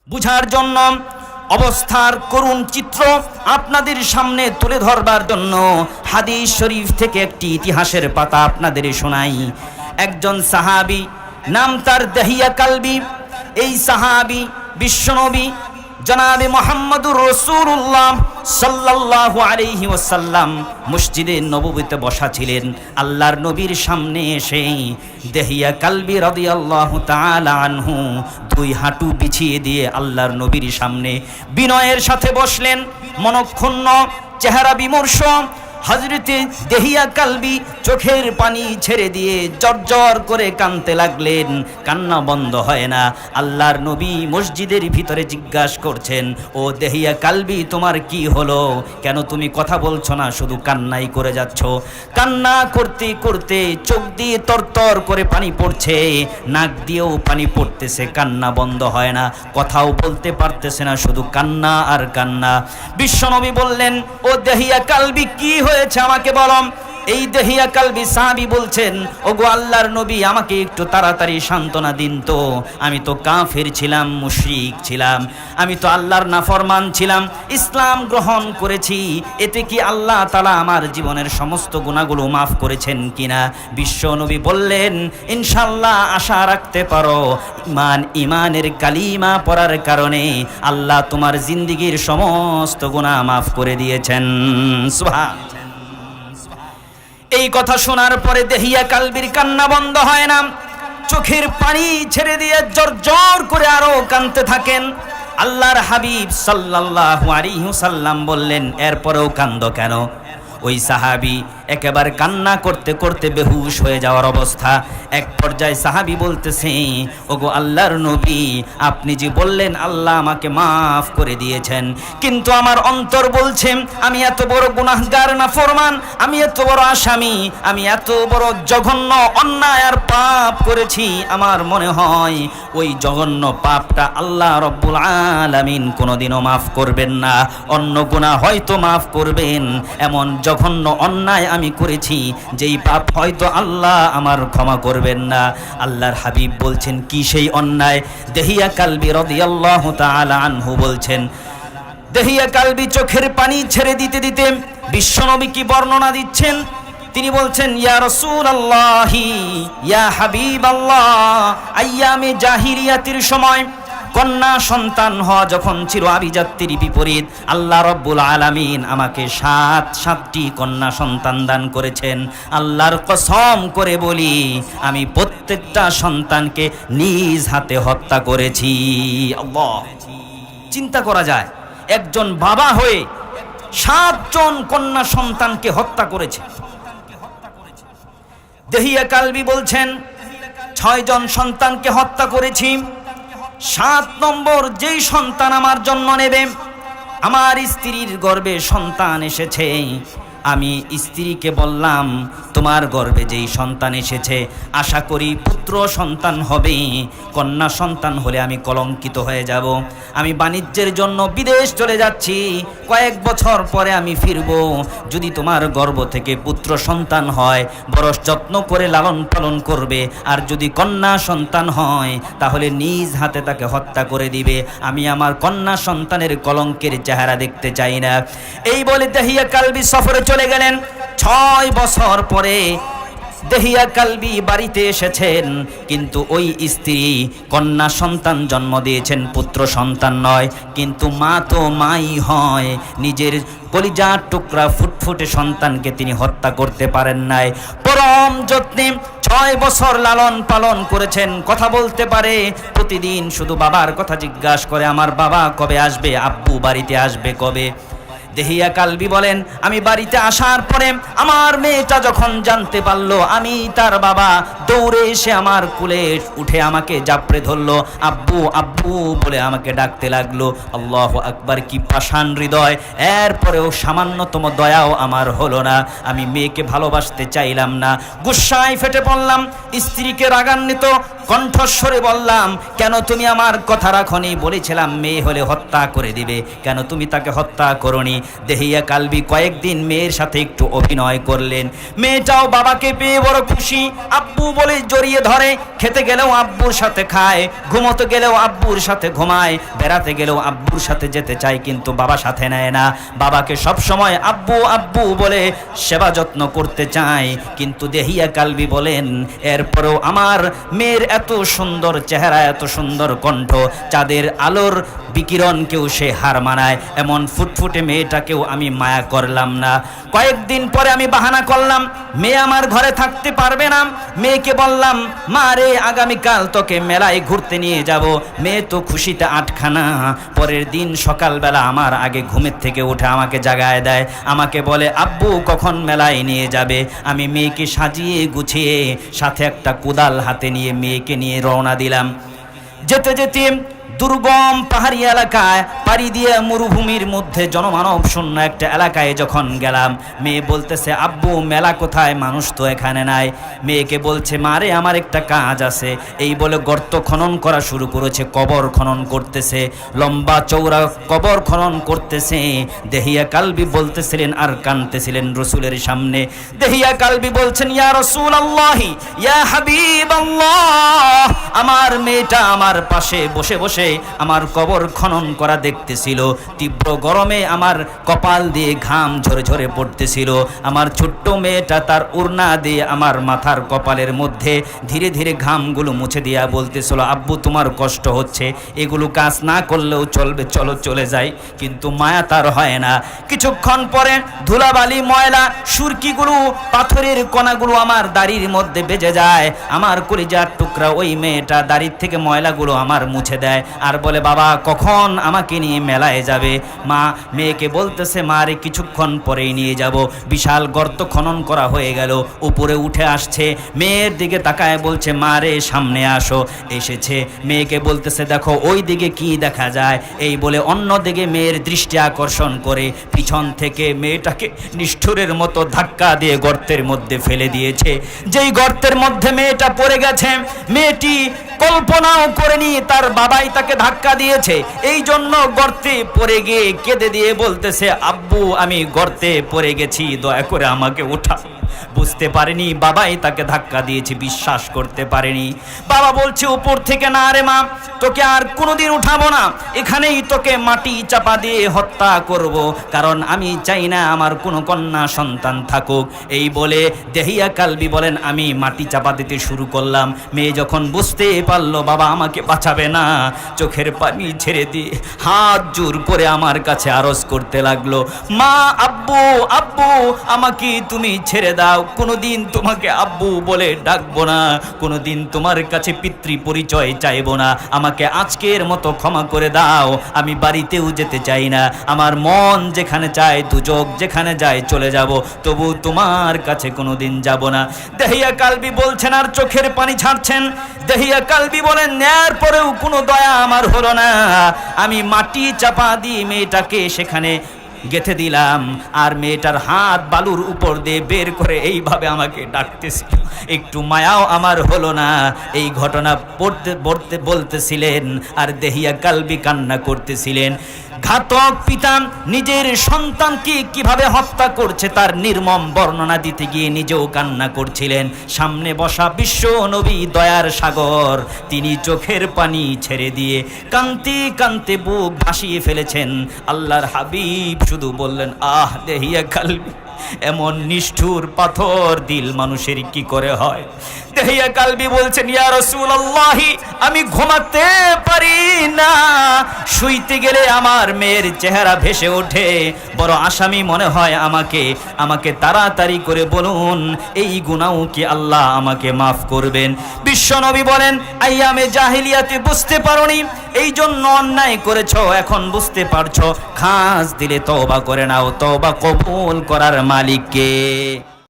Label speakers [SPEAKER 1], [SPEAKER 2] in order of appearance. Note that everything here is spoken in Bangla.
[SPEAKER 1] বুঝার জন্য, অবস্থার করুণ চিত্র আপনাদের সামনে তুলে ধরবার জন্য হাদিস শরীফ থেকে একটি ইতিহাসের পাতা আপনাদের শোনাই। একজন সাহাবী, নাম তার দহিয়া কালবি। এই সাহাবী বিশ্বনবী জনাবে মুহাম্মদুর রাসূলুল্লাহ সাল্লাল্লাহু আলাইহি ওয়াসাল্লাম মসজিদে নববীতে বসা ছিলেন। আল্লাহর নবীর সামনে এসে দহিয়া কালবি রাদিয়াল্লাহু তাআলা আনহু দুই হাঁটু বিছিয়ে দিয়ে আল্লাহর নবীর সামনে বিনয়ের সাথে বসলেন। মনক্ষুণ্ণ, চেহারা বিমর্ষ হযরতে দহিয়া কালবি চোখের পানি ছেড়ে দিয়ে জর্জর করে কাঁদতে লাগলেন। কান্না বন্ধ হয় না। আল্লাহর নবী মসজিদের ভিতরে জিজ্ঞাসা করছেন, ও দহিয়া কালবি, তোমার কি হলো? কেন তুমি কথা বলছো না, শুধু কান্নাই করে যাচ্ছ? কান্না করতে করতে চোখ দিয়ে তরতর করে পানি পড়ছে, নাক দিয়েও পানি পড়তেছে, কান্না বন্ধ হয় না, কথাও বলতে পারতেছে না, শুধু কান্না আর কান্না। বিশ্বনবী বললেন, ও দহিয়া কালবি, কি হয়েছে আমাকে বলো। এই দহিয়া কালবি সাহাবী বলছেন, ওগো আল্লাহর নবী, আমাকে একটু তাড়াতাড়ি সান্ত্বনা দিন তো। আমি তো কাফের ছিলাম, মুশরিক ছিলাম, আমি তো আল্লাহর নাফরমান ছিলাম, ইসলাম গ্রহণ করেছি। এতে কি আল্লাহ তাআলা আমার জীবনের সমস্ত গুনাহগুলো মাফ করেছেন কিনা? বিশ্ব নবী বললেন, ইনশাআল্লাহ আশা রাখতে পারো, ইমানের কালিমা পড়ার কারণে আল্লাহ তোমার জিন্দেগীর সমস্ত গুনাহ মাফ করে দিয়েছেন। সুবহান। এই কথা শোনার পরে দহিয়া কালবির কান্না বন্ধ হয় না, চোখের পানি ছেড়ে দিয়ে জর্জর করে আরো কাঁদতে থাকেন। আল্লাহর হাবিব সাল্লাল্লাহু আলাইহি ওয়াসাল্লাম বললেন, এরপরেও কাঁদো কেন? ওই সাহাবী একেবারে কান্না করতে করতে বেহুশ হয়ে যাওয়ার অবস্থা। এক পর্যায়ে সাহাবী বলতেছে, ওগো আল্লাহর নবী, আপনি যে বললেন আল্লাহ আমাকে মাফ করে দিয়েছেন, কিন্তু আমার অন্তর বলছে আমি এত বড় গুনাহগার নাফরমান, আমি এত বড় আসামি, আমি এত বড় জঘন্য অন্যায় আর পাপ করেছি। আমার মনে হয় ওই জঘন্য পাপটা আল্লাহ রব্বুল আলামিন কোনোদিনও মাফ করবেন না। অন্য গুনাহ হয়তো মাফ করবেন, এমন জঘন্য অন্যায় আমি করেছি যেই পাপ হয়তো আল্লাহ আমার ক্ষমা করবেন না। আল্লাহর হাবিব বলছেন, কি সেই অন্যায়? দহিয়া কালবি রাদিয়াল্লাহু তাআলা আনহু বলছেন, দহিয়া কালবি চোখের পানি ছেড়ে দিতে দিতে বিশ্বনবী কি বর্ণনা দিচ্ছেন। তিনি বলছেন, ইয়া রাসূলুল্লাহি, ইয়া হাবিবাল্লাহ, আইয়ামে জাহিলিয়াতির সময় কন্যা সন্তান হওয়া যখন ছিল আভিজাত্যের বিপরীত, আল্লাহ রব্বুল আলামিন আমাকে সাতটি কন্যা সন্তান দান করেছেন। আল্লাহর কসম করে বলি, আমি প্রত্যেকটা সন্তানকে নিজ হাতে হত্যা করেছি। আল্লাহ, চিন্তা করা যায়, একজন বাবা হয়ে 7 জন কন্যা সন্তানকে হত্যা করেছে। দহিয়া কালবি বলছেন, 6 জন সন্তানকে হত্যা করেছি, 7 নম্বর যেই সন্তান আমার জন্ম নেবে, আমার স্ত্রীর গর্ভে সন্তান এসেছে, আমি স্ত্রীকে বললাম, তোমার গর্ভে যেই সন্তান এসেছে আশা করি পুত্র সন্তান হবে, কন্যা সন্তান হলে আমি কলঙ্কিত হয়ে যাব। আমি বাণিজ্যের জন্য বিদেশ চলে যাচ্ছি, কয়েক বছর পরে আমি ফিরব। যদি তোমার গর্ভ থেকে পুত্র সন্তান হয় বড় যত্ন করে লালন পালন করবে, আর যদি কন্যা সন্তান হয় তাহলে নিজ হাতে তাকে হত্যা করে দিবে। আমি আমার কন্যা সন্তানের কলঙ্কের চেহারা দেখতে চাই না। এই বলে দহিয়া কালবি সফরে চলে গেলেন। 6 বছর পরে দহিয়া কালবি বাড়িতে এসেছেন, কিন্তু ওই স্ত্রী কন্যা সন্তান জন্ম দিয়েছেন, পুত্র সন্তান নয়। কিন্তু মা তো মাই হয়, নিজের কলিজার টুকরা ফুটফুটে সন্তানকে তিনি হত্যা করতে পারেন নাই। পরম যত্নে 6 বছর লালন পালন করেছেন, কথা বলতে পারে, প্রতিদিন শুধু বাবার কথা জিজ্ঞাসা করে, আমার বাবা কবে আসবে, আব্বু বাড়িতে আসবে কবে। দহিয়া কালবি বলেন, আমি বাড়িতে আসার পরে আমার মেয়েটা যখন জানতে পারলো আমি তার বাবা, দৌড়ে এসে আমার কুলে উঠে আমাকে জাপড়ে ধরলো, আব্বু আব্বু বলে আমাকে ডাকতে লাগলো। আল্লাহু আকবার, কি পাষাণ হৃদয়! এরপরেও সামান্যতম দয়াও আমার হলো না। আমি মেয়েকে ভালোবাসতে চাইলাম না, গুসায় ফেটে পড়লাম, স্ত্রীকে রাগান্বিত কণ্ঠস্বরে বললাম, কেন তুমি আমার কথা রাখনি? বলেছিলাম মেয়ে হলে হত্যা করে দিবে, কেন তুমি তাকে হত্যা করনি? দেহিয়া কালবি কয়েকদিন মেয়ের সাথে একটু অভিনয় করলেন। মেয়েটাও বাবাকে পেয়ে বড় খুশি, আব্বু বলে জড়িয়ে ধরে। খেতে গেলেও আব্বুর সাথে খায়, ঘুমোতে গেলেও আব্বুর সাথে ঘুমায়, বেড়াতে গেলেও আব্বুর সাথে যেতে চায়, কিন্তু বাবা সাথে নেয় না। বাবাকে সব সময় আব্বু আব্বু বলে সেবা যত্ন করতে চায়, কিন্তু দেহিয়া কালবি বলেন এরপরেও আমার মেয়ের এত সুন্দর চেহারা, এত সুন্দর কণ্ঠ, চাঁদের আলোর বিকিরণকেও সে হার মানায়, এমন ফুটফুটে মেয়েটাকেও আমি মায়া করলাম না। কয়েকদিন পরে আমি বাহানা করলাম মেয়ে আমার ঘরে থাকতে পারবে না। মেয়েকে বললাম, মা রে আগামীকাল তোকে মেলায় ঘুরতে নিয়ে যাব। মেয়ে তো খুশিতে আটখানা। পরের দিন সকালবেলা আমার আগে ঘুমের থেকে উঠে আমাকে জাগায় দেয়, আমাকে বলে আব্বু কখন মেলায় নিয়ে যাবে? আমি মেয়েকে সাজিয়ে গুছিয়ে সাথে একটা কোদাল হাতে নিয়ে মেয়েকে নিয়ে রওনা দিলাম। যেতে যেতে দুর্গম পাহাড়ি এলাকায় পাড়ি দিয়ে মরুভূমির মধ্যে জনমানব শূন্য একটা এলাকায় যখন গেলাম, মেয়ে বলতেছে আব্বু মেলা কোথায়? মানুষ তো এখানে নাই। মেয়েকে বলছে মারে আমার একটা কাজ আছে। এই বলে গর্ত খনন করা শুরু করেছে, কবর খনন করতেছে, লম্বা চৌড়া কবর খনন করতেছে। দেহিয়া কালবি বলতেছিলেন আর কাঁদতেছিলেন রসুলের সামনে। দেহিয়া কালবি বলছেন, ইয়া রাসূলুল্লাহি ইয়া হাবিবাল্লাহ, আমার মেয়েটা আমার পাশে বসে বসে আমার কবর খনন করা দেখতেছিল। তীব্র গরমে আমার কপাল দিয়ে ঘাম ঝরে ঝরে পড়তেছিল। আমার ছোট্ট মেয়েটা তার ওড়না দিয়ে আমার মাথার কপালের মধ্যে ধীরে ধীরে ঘামগুলো মুছে দিয়া বলতেছিল আব্বু তোমার কষ্ট হচ্ছে, এগুলো কাজ না করলেও চলবে, চলো চলে যাই। কিন্তু মায়া তার হয় না। কিছুক্ষণ পরে ধুলাবালি ময়লা সুরকিগুলো পাথরের কণাগুলো আমার দাড়ির মধ্যে বেজে যায়। আমার কলিজার টুকরা ওই মেয়েটা দাড়ির থেকে ময়লাগুলো আমার মুছে দেয় আর বলে বাবা কখন আমাকে নিয়ে মেলায় যাবে? মা মেয়েকে বলতেছে মা রে কিছুক্ষণ পরেই নিয়ে যাব। বিশাল গর্ত খনন করা হয়ে গেল, উপরে উঠে আসছে, মেয়ের দিকে তাকায় বলছে মা রে সামনে আসো। এসেছে, মেয়েকে বলতেছে দেখো ওই দিকে কি দেখা যায়। এই বলে অন্য দিকে মেয়ের দৃষ্টি আকর্ষণ করে পিছন থেকে মেয়েটাকে নিষ্ঠুরের মতো ধাক্কা দিয়ে গর্তের মধ্যে ফেলে দিয়েছে। যেই গর্তের মধ্যে মেয়েটা পড়ে গেছে, মেয়েটি কল্পনাও করেনি তার বাবাই তাকে ধাক্কা দিয়েছে। এই জন্য গর্তে পড়ে গিয়ে কেঁদে দিয়ে বলতেছে আব্বু আমি গর্তে পড়ে গেছি, দয়া করে আমাকে উঠা। বুঝতে পারেনি বাবাই তাকে ধাক্কা দিয়েছে, বিশ্বাস করতে পারেনি। বাবা বলছে উপর থেকে না রে মা, তোকে আর কোনোদিন উঠাবো না, এখানেই তোকে মাটি চাপা দিয়ে হত্যা করব, কারণ আমি চাই না আমার কোনো কন্যা সন্তান থাকুক। এই বলে দেহিয়া কালবি বলেন আমি মাটি চাপা দিতে শুরু করলাম। মেয়ে যখন বুঝতে পারলো বাবা আমাকে বাঁচাবে না, চোখের পানি ছেড়ে দিয়ে হাত জোর করে আমার কাছে আরজ করতে লাগলো, মা আব্বু আব্বু আমাকে তুমি ছেড়ে দাও, কোনোদিন তোমাকে আব্বু বলে ডাকবো না, কোনোদিন তোমার কাছে পিতৃ পরিচয় চাইবো না, আমাকে আজকের মতো ক্ষমা করে দাও, আমি বাড়িতেও যেতে চাই না, আমার মন যেখানে চায় দুচোখ যেখানে যায় চলে যাব, তবু তোমার কাছে কোনোদিন যাব না। দেহিয়া কালবি বলছেন আর চোখের পানি ছাড়ছেন। দেহিয়া কালবি বলেন নেয়ার পরেও কোনো দয়া আমার হলো না, আমি মাটি চাপা দিয়ে মেয়েটাকে সেখানে গেঁথে দিলাম, আর মেয়েটার হাত বালুর উপর দিয়ে বের করে এইভাবে আমাকে ডাকতেছিল, একটু মায়াও আমার হলো না। এই ঘটনা বলতেছিলেন আর দেহিয়া কালবি কান্না করতেছিলেন। ঘাতক পিতা নিজের সন্তানকে কিভাবে হত্যা করছে তার নির্মম বর্ণনা দিতে গিয়ে নিজেও কান্না করছিলেন। সামনে বসা বিশ্ব নবী দয়ার সাগর, তিনি চোখের পানি ছেড়ে দিয়ে কান্তি কান্তি বুক ভাসিয়ে ফেলেছেন। আল্লাহর হাবিব শুধু বললেন আহ দেহিয়া কালবি, এমন নিষ্ঠুর পাথর দিল মানুষের কি করে হয়? দেহিয়া কালবি বলছেন ইয়া রাসূলুল্লাহি আমি ঘুমাতে পারি না, শুইতে গেলে আমার মেয়ের চেহারা ভেসে ওঠে, বড় আসামি মনে হয় আমাকে তাড়াতাড়ি করে বলুন এই গুনাহ কি আল্লাহ আমাকে মাফ করবেন? বিশ্বনবী বলেন আইয়ামে জাহিলিয়াতে বুঝতে পারোনি, এই জন্য অন্যায় করেছো, এখন বুঝতে পারছো, খাস দিলে তওবা করে নাও, তওবা কবুল করার মালিক কে?